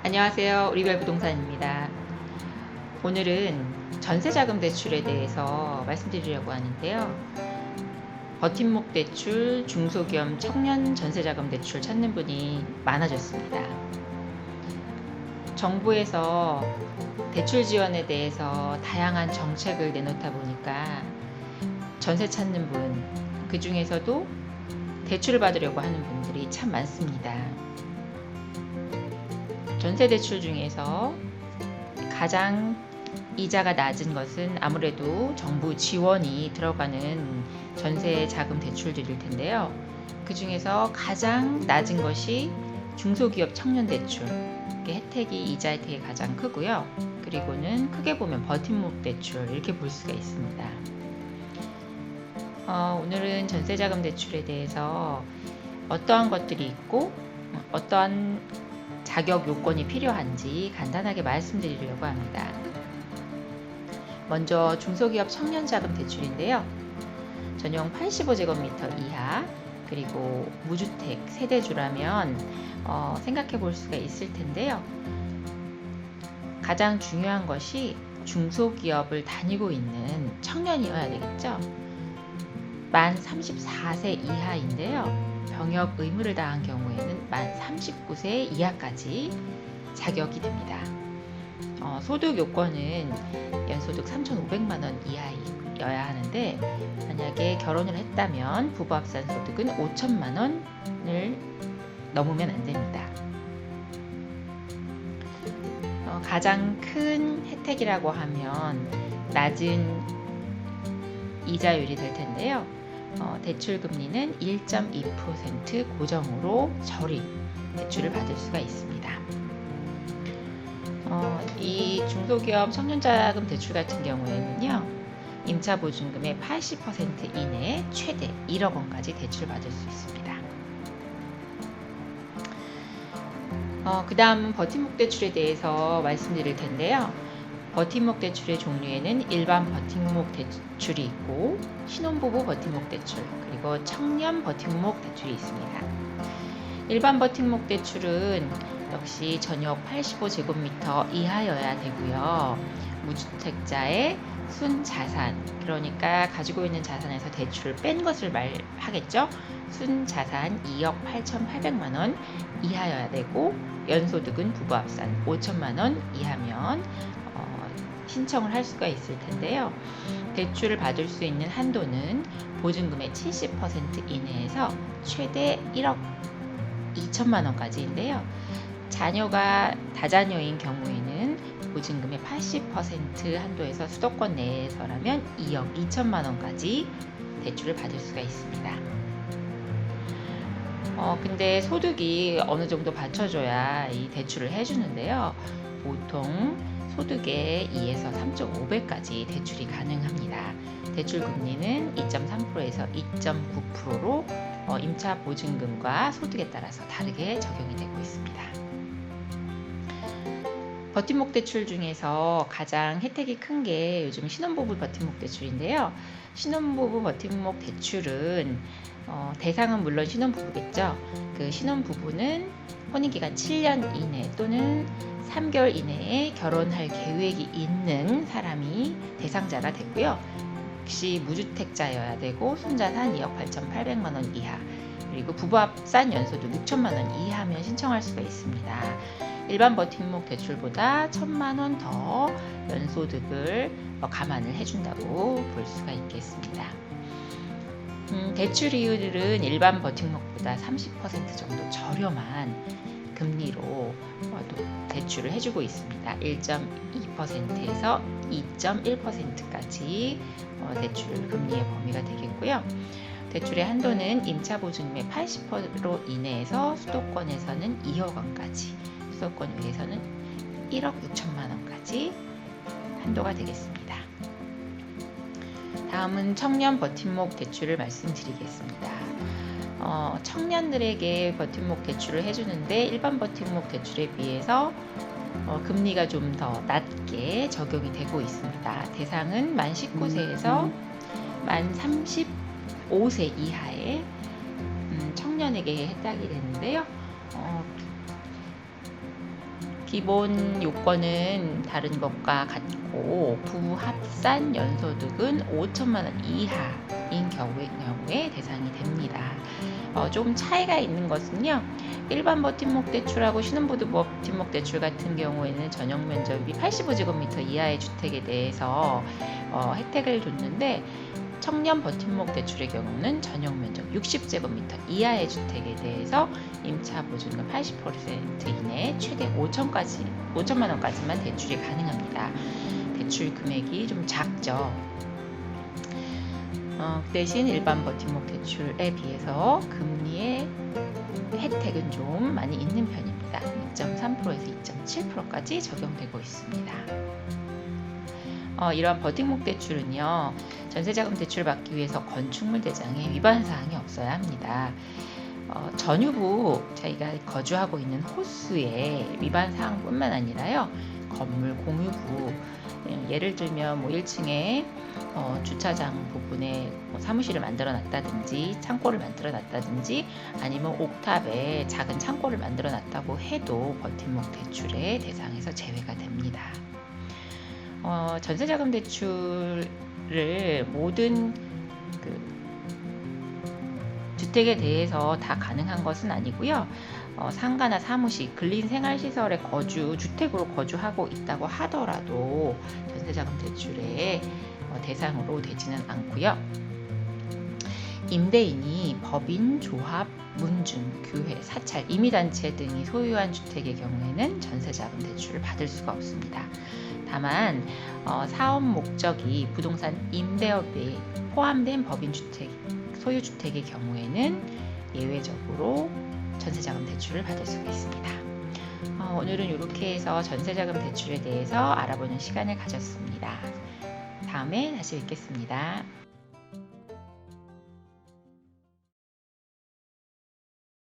안녕하세요. 우리별 부동산입니다. 오늘은 전세자금 대출에 대해서 말씀드리려고 하는데요. 버팀목 대출, 중소기업 청년 전세자금 대출 찾는 분이 많아졌습니다. 정부에서 대출 지원에 대해서 다양한 정책을 내놓다 보니까 전세 찾는 분, 그 중에서도 대출을 받으려고 하는 분들이 참 많습니다. 전세 대출 중에서 가장 이자가 낮은 것은 아무래도 정부 지원이 들어가는 전세 자금 대출들일 텐데요. 그 중에서 가장 낮은 것이 중소기업 청년 대출, 혜택이 이자 혜택이 가장 크고요. 그리고는 크게 보면 버팀목 대출 이렇게 볼 수가 있습니다. 오늘은 전세 자금 대출에 대해서 어떠한 것들이 있고 어떠한 자격 요건이 필요한지 간단하게 말씀드리려고 합니다. 먼저 중소기업 청년자금 대출인데요. 전용 85제곱미터 이하 그리고 무주택 세대주라면 생각해 볼 수가 있을 텐데요. 가장 중요한 것이 중소기업을 다니고 있는 청년이어야 되겠죠. 만 34세 이하인데요. 병역 의무를 다한 경우에는 만 39세 이하까지 자격이 됩니다. 소득 요건은 연소득 3,500만 원 이하여야 하는데 만약에 결혼을 했다면 부부 합산 소득은 5천만 원을 넘으면 안 됩니다. 가장 큰 혜택이라고 하면 낮은 이자율이 될 텐데요. 대출 금리는 1.2% 고정으로 저리 대출을 받을 수가 있습니다. 이 중소기업 청년자금 대출 같은 경우에는요, 임차 보증금의 80% 이내에 최대 1억 원까지 대출 받을 수 있습니다. 그 다음 버팀목 대출에 대해서 말씀드릴 텐데요. 버팀목 대출의 종류에는 일반 버팀목 대출이 있고 신혼부부 버팀목 대출 그리고 청년 버팀목 대출이 있습니다. 일반 버팀목 대출은 역시 전용 85제곱미터 이하여야 되고요. 무주택자의 순자산, 그러니까 가지고 있는 자산에서 대출을 뺀 것을 말하겠죠. 순자산 2억 8,800만 원 이하여야 되고 연소득은 부부 합산 5천만 원 이하면 신청을 할 수가 있을 텐데요. 대출을 받을 수 있는 한도는 보증금의 70% 이내에서 최대 1억 2천만 원까지인데요. 자녀가 다자녀인 경우에는 보증금의 80% 한도에서 수도권 내에서라면 2억 2천만 원까지 대출을 받을 수가 있습니다. 근데 소득이 어느 정도 받쳐줘야 이 대출을 해주는데요. 보통 소득의 2에서 3.5배까지 대출이 가능합니다. 대출 금리는 2.3%에서 2.9%로 임차 보증금과 소득에 따라서 다르게 적용이 되고 있습니다. 버팀목 대출 중에서 가장 혜택이 큰 게 요즘 신혼부부 버팀목 대출인데요. 신혼부부 버팀목 대출은 대상은 물론 신혼부부겠죠. 그 신혼부부는 혼인기간 7년 이내 또는 3개월 이내에 결혼할 계획이 있는 사람이 대상자가 되고요. 역시 무주택자여야 되고 순자산 2억 8,800만 원 이하 그리고 부부 합산 연소득 6천만 원 이하면 신청할 수가 있습니다. 일반 버팀목 대출보다 1,000만 원 더 연소득을 감안을 해준다고 볼 수가 있겠습니다. 대출 이율은 일반 버팀목보다 30% 정도 저렴한 금리로 대출을 해주고 있습니다. 1.2%에서 2.1%까지 대출 금리의 범위가 되겠고요. 대출의 한도는 임차 보증금의 80% 이내에서 수도권에서는 2억 원까지, 수도권 외에서는 1억 6천만 원까지 한도가 되겠습니다. 다음은 청년 버팀목 대출을 말씀드리겠습니다. 청년들에게 버팀목 대출을 해주는데 일반 버팀목 대출에 비해서 금리가 좀 더 낮게 적용이 되고 있습니다. 대상은 만 19세에서 만 35세 이하의 청년에게 해당이 되는데요. 기본 요건은 다른 것과 같고 부부 합산 연소득은 5천만 원 이하인 경우에 대상이 됩니다. 조금 차이가 있는 것은요. 일반 버팀목 대출하고 신혼부부 버팀목 대출 같은 경우에는 전용 면적이 85제곱미터 이하의 주택에 대해서 혜택을 줬는데 청년 버팀목 대출의 경우는 전용 면적 60제곱미터 이하의 주택에 대해서 임차 보증금 80% 이내 최대 5천만 원까지만 대출이 가능합니다. 대출 금액이 좀 작죠. 대신 일반 버팀목 대출에 비해서 금리의 혜택은 좀 많이 있는 편입니다. 2.3%에서 2.7%까지 적용되고 있습니다. 이러한 버팀목 대출은요, 전세자금 대출을 받기 위해서 건축물 대장에 위반 사항이 없어야 합니다. 전유부, 자기가 거주하고 있는 호수의 위반 사항뿐만 아니라요, 건물 공유부, 예를 들면 1층에 주차장 부분에 사무실을 만들어 놨다든지 창고를 만들어 놨다든지 아니면 옥탑에 작은 창고를 만들어 놨다고 해도 버팀목 대출의 대상에서 제외가 됩니다. 전세자금 대출을 모든 주택에 대해서 다 가능한 것은 아니고요. 상가나 사무실, 근린생활시설에 주택으로 거주하고 있다고 하더라도 전세자금 대출의 대상으로 되지는 않고요. 임대인이 법인, 조합, 문중, 교회, 사찰, 임의단체 등이 소유한 주택의 경우에는 전세자금 대출을 받을 수가 없습니다. 다만 사업 목적이 부동산 임대업에 포함된 법인주택, 소유주택의 경우에는 예외적으로 전세자금 대출을 받을 수가 있습니다. 오늘은 이렇게 해서 전세자금 대출에 대해서 알아보는 시간을 가졌습니다. 다음에 다시 뵙겠습니다.